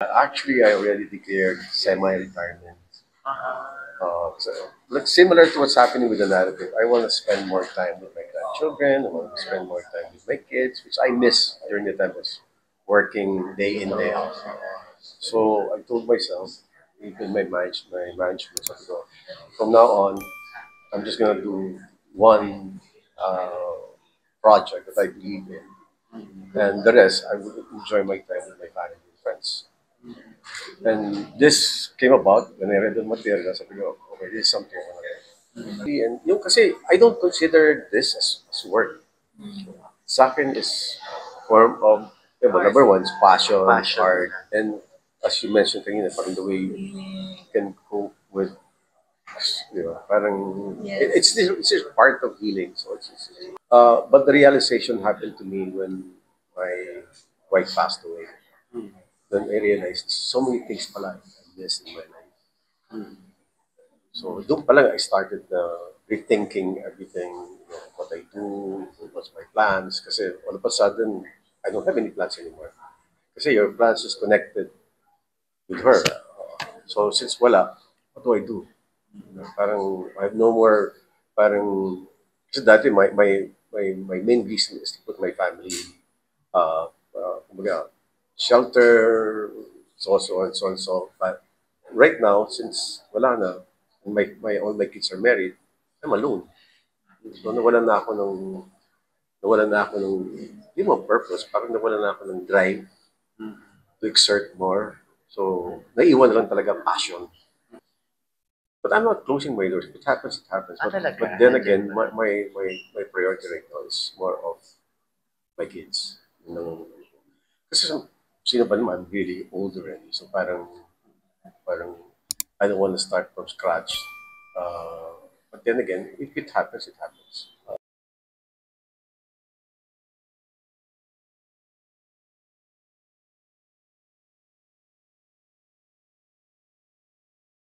Actually, I already declared semi-retirement. So, like similar to what's happening with the narrative, I want to spend more time with my grandchildren. I want to spend more time with my kids, which I miss during the time I was working day in, day out. So I told myself, even my management, sabi ko, from now on, I'm just gonna do one project that I believe in, and the rest I would enjoy my time with my family and friends. And this came about when I read the material. Sabi ko, okay, this is something I want to do. And yung kasi, I don't consider this as work. Sa akin is form of, number one, is passion, art, and as you mentioned kanina, parang the way you can cope with, parang, it's just part of healing. So but the realization happened to me when my wife passed away. Then I realized so many things pala I missed in my life. So doon pa lang I started rethinking everything, what I do, what's my plans. Kasi all of a sudden, I don't have any plans anymore. Kasi your plans is connected with her. So since wala, what do I do? Parang I have no more, parang, kasi dati my main reason is to put my family, kumbaga, shelter, so and so and so. But right now, since wala na, and all my kids are married, I'm alone. So nawalan na ako ng, hindi mo purpose, parang nawalan na ako ng drive to exert more. So, naiwan lang talaga passion. But I'm not closing my doors. If it happens, it happens. But then again, my priority right now is more of my kids. Kasi sino ba naman, really old already. So parang I don't want to start from scratch. But then again, if it happens, it happens.